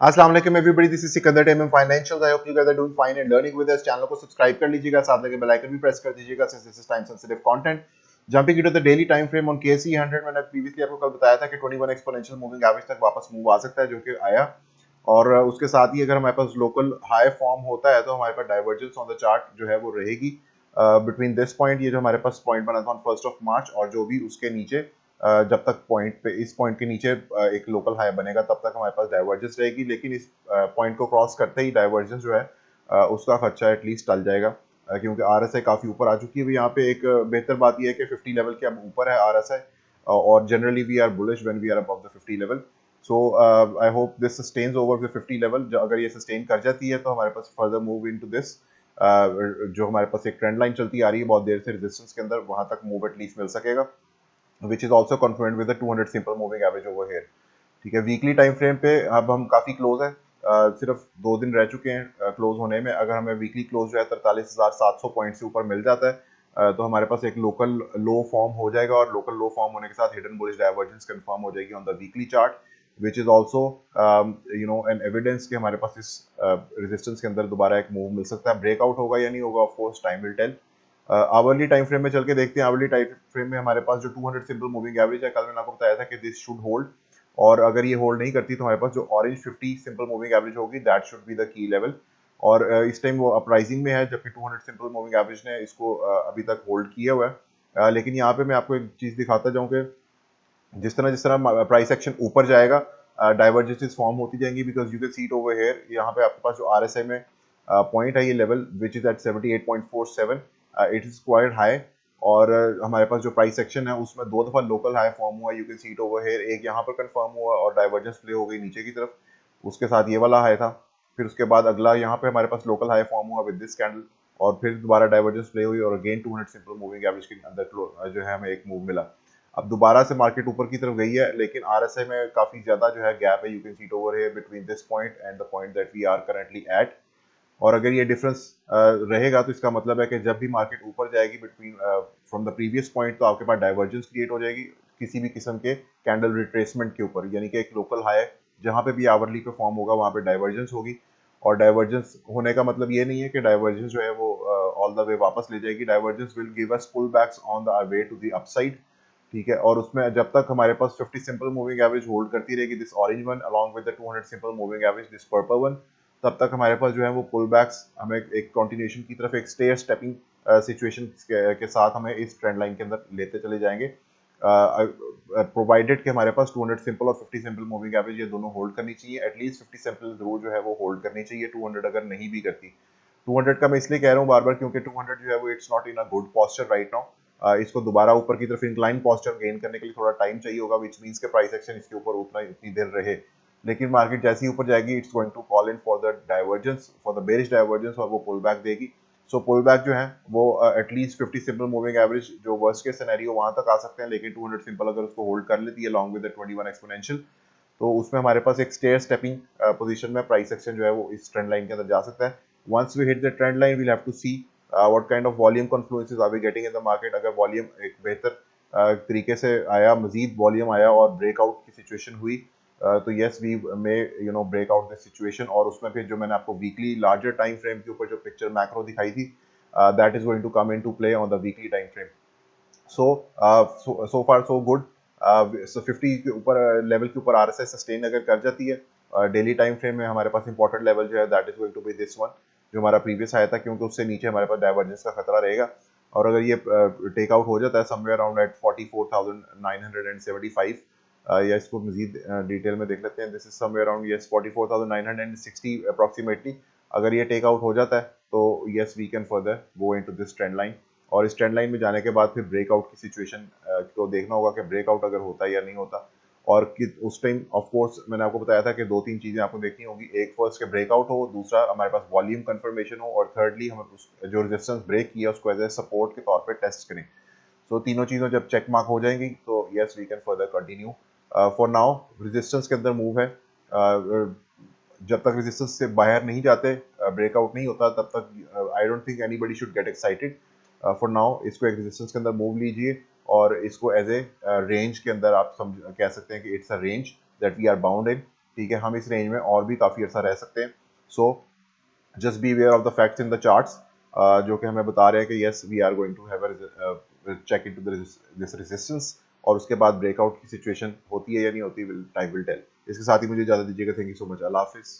अस्सलाम वालेकुम everybody, this is Sikandar team financial. I hope you guys are doing fine and learning with us. Channel को subscribe कर लीजिएगा, साथ लगे बेल आइकन भी प्रेस कर दीजिएगा since this is time sensitive content. Jumping into the daily time frame on KC 100, मैंने previously आपको कल बताया था कि 21 एक्सपोनेंशियल मूविंग एवरेज तक वापस मूव आ सकता है, जो कि आया। और उसके साथ ही अगर हमारे पास लोकल हाई फॉर्म होता है तो हमारे पास डाइवर्जेंस ऑन द चार्ट जो है वो रहेगी बिटवीन दिस पॉइंट, ये जो हमारे पास पॉइंट बना था ऑन 1 मार्च, और जो भी उसके नीचे जब तक पॉइंट पे इस पॉइंट के नीचे एक लोकल हाई बनेगा तब तक हमारे पास डाइवर्जेंस रहेगी। लेकिन इस पॉइंट को क्रॉस करते ही डाइवर्जेंस जो है उसका खर्चा एटलीस्ट टल जाएगा, क्योंकि आरएसआई काफी ऊपर आ चुकी है। यहाँ पे एक बेहतर बात यह है कि 50 लेवल के अब ऊपर है आरएसआई, और generally we are bullish when we are above the 50 level. So I hope this sustains over the 50 level. अगर ये सस्टेन कर जाती है तो हमारे पास फर्दर मूव इनटू दिस, जो हमारे पास एक ट्रेंड लाइन चलती आ रही है बहुत देर से रेजिस्टेंस के अंदर, वहां तक मूव एटलीस्ट मिल सकेगा, which is also confluent with the 200 simple moving average over here। ठीक है, वीकली टाइम फ्रेम पे अब हम काफी क्लोज है, सिर्फ 2 दिन रह चुके हैं क्लोज होने में। अगर हमें वीकली क्लोज जो है 43,700 पॉइंट से ऊपर मिल जाता है, तो हमारे पास एक लोकल लो फॉर्म हो जाएगा, और लोकल लो फॉर्म होने के साथ हिडन बुलिश डाइवर्जेंस कंफर्म हो जाएगी on the weekly chart, which is also an evidence कि हमारे पास इस रेजिस्टेंस के अंदर दोबारा एक मूव मिल सकता है। ब्रेकआउट होगा या नहीं होगा, of course time will tell. Hourly time frame में चल के देखते हैं। आवरली टाइम फ्रेम में हमारे पास जो 200 सिंपल मूविंग एवरेज है, कल मैंने आपको बताया था कि दिस शुड होल्ड, और अगर ये होल्ड नहीं करती तो हमारे पास जो ऑरेंज 50 सिंपल मूविंग एवरेज होगी, that should be the key level. और इस टाइम वो अपराइजिंग में है, जबकि 200 सिंपल मूविंग एवरेज ने इसको अभी तक होल्ड किया हुआ है। लेकिन यहाँ पे मैं आपको एक चीज दिखाता जाऊँ कि जिस तरह प्राइस एक्शन ऊपर जाएगा, डाइवर्जेंसेस फॉर्म होती जाएंगी, because you can see it over here. यहाँ पे आपके पास जो आरएसआई में पॉइंट है, ये level which is at 78.47, it is quite high. और हमारे पास जो प्राइस सेक्शन है उसमें 2 दफा लोकल हाई फॉर्म हुआ, you can see it over here. एक यहाँ पर कंफर्म हुआ और डाइवर्जेंस प्ले हो गई नीचे की तरफ, उसके साथ ये वाला हाई था। फिर उसके बाद अगला यहाँ पे हमारे पास लोकल हाई फॉर्म हुआ विद दिस कैंडल, और फिर दोबारा डाइवर्जेंस प्ले हुई, और अगेन 200 सिंपल मूविंग एवरेज के अंदर जो है हमें एक मूव मिला। अब दोबारा से मार्केट ऊपर की तरफ गई है, लेकिन आरएसआई में काफी ज्यादा जो है गैप है, you can see it over here between this point and the point that we are currently at. और अगर ये डिफरेंस रहेगा तो इसका मतलब है कि जब भी मार्केट ऊपर जाएगी between from the previous point, तो आपके पास डाइवर्जेंस क्रिएट हो जाएगी किसी भी किस्म के कैंडल रिट्रेसमेंट के ऊपर, यानी कि एक लोकल हाई जहां पे भी आवरली पे फॉर्म होगा वहां पे डाइवर्जेंस होगी। और डाइवर्जेंस होने का मतलब ये नहीं है कि डाइवर्जेंस जो है वो ऑल द वे वापस ले जाएगी। Divergence will give us pull backs on the way to the upside. ठीक है, और उसमें जब तक हमारे पास 50 सिंपल मूविंग एवरेज होल्ड करती रहेगी, this orange one along with the 200 simple moving average, this purple one, तब तक हमारे पास जो है वो पुल बैक्स हमें एक कंटिन्यूएशन की तरफ, एक स्टेयर स्टेपिंग सिचुएशन के साथ हमें इस ट्रेंड लाइन के अंदर लेते चले जाएंगे, प्रोवाइडेड कि हमारे पास 200 सिंपल और 50 सिंपल मूविंग एवरेज ये दोनों होल्ड करनी चाहिए। एटलीस्ट 50 सिंपल जरूर जो है वो होल्ड करनी चाहिए, 200 अगर नहीं भी करती। 200 का मैं इसलिए कह रहा हूँ बार बार, क्योंकि 200 जो है वो it's not in a good posture right now. इसको दोबारा ऊपर की तरफ इंक्लाइन पोस्चर गेन करने के लिए थोड़ा टाइम चाहिए होगा, विच मीन्स के प्राइस एक्शन इसके ऊपर उतना इतनी देर रहे। लेकिन मार्केट जैसे ही ऊपर जाएगी, it's going to call in for the divergence, for the bearish divergence, और वो पुल बैक देगी। सो पुल बैक जो है वो एटलीस्ट 50 सिंपल मूविंग एवरेज जो वर्स्ट के सिनेरियो वहां तक आ सकते हैं, लेकिन 200 सिंपल अगर उसको होल्ड कर लेती है अलॉन्ग विद द 21 एक्सपोनेंशियल, तो उसमें हमारे पास एक स्टेयर स्टेपिंग पोजीशन में प्राइस एक्शन जो है वो इस ट्रेंड लाइन के अंदर जा सकता है। Once we hit the trend line, we'll have to see what kind of volume confluences are we getting in the market. अगर वॉल्यूम एक बेहतर तरीके से आया, मजीद वॉल्यूम आया और ब्रेकआउट की सिचुएशन हुई, तो yes we may break out this situation. और उसमें फिर जो मैंने आपको वीकली लार्जर टाइम फ्रेम के ऊपर जो पिक्चर मैक्रो दिखाई थी, that is going to come into play on the weekly time frame. So so far so good. So 50 के ऊपर लेवल के ऊपर आरएसआई सस्टेन अगर कर जाती है डेली टाइम फ्रेम में, हमारे पास इंपॉर्टेंट लेवल जो है that is going to be this one, जो हमारा प्रीवियस आया था, क्योंकि उससे नीचे हमारे पास डाइवर्जेंस का खतरा रहेगा। और अगर ये टेक आउट हो जाता है समवेयर अराउंड एट 44,975, या इसको मजीद डिटेल में देख लेते हैं। This is somewhere around yes 44,960 approximately. अगर ये टेक आउट हो जाता है तो yes we can further go into this trend line. और इस ट्रेंड लाइन में जाने के बाद फिर ब्रेकआउट की सिचुएशन को देखना होगा कि ब्रेकआउट अगर होता है या नहीं होता। और कि उस टाइम ऑफ कोर्स मैंने आपको बताया था कि 2-3 चीजें आपको देखनी होगी। एक, फर्स्ट के ब्रेकआउट हो, दूसरा हमारे पास वॉल्यूम कंफर्मेशन हो, और थर्डली हम जो रेजिस्टेंस ब्रेक किया उसको एज ए सपोर्ट के तौर पे टेस्ट करें। सो तीनों चीजों जब चेक मार्क हो जाएंगी तो yes we can further continue. For now resistance के अंदर मूव है। जब तक रेजिस्टेंस से बाहर नहीं जाते, ब्रेकआउट नहीं होता, तब तक I don't think anybody should get excited. For now इसको एक रेजिस्टेंस के अंदर मूव लीजिए, और इसको एज ए रेंज के अंदर आप कह सकते हैं कि it's a range that we are bound in. ठीक है, हम इस रेंज में और भी काफ़ी अर्सा रह सकते हैं। So just be aware of the facts in the charts, जो कि हमें बता रहे हैं कि yes we are going to have check into this resistance, और उसके बाद ब्रेकआउट की सिचुएशन होती है या नहीं होती, टाइम विल टेल। इसके साथ ही मुझे इजाज़त दीजिएगा। Thank you so much. अल्लाह हाफिज़।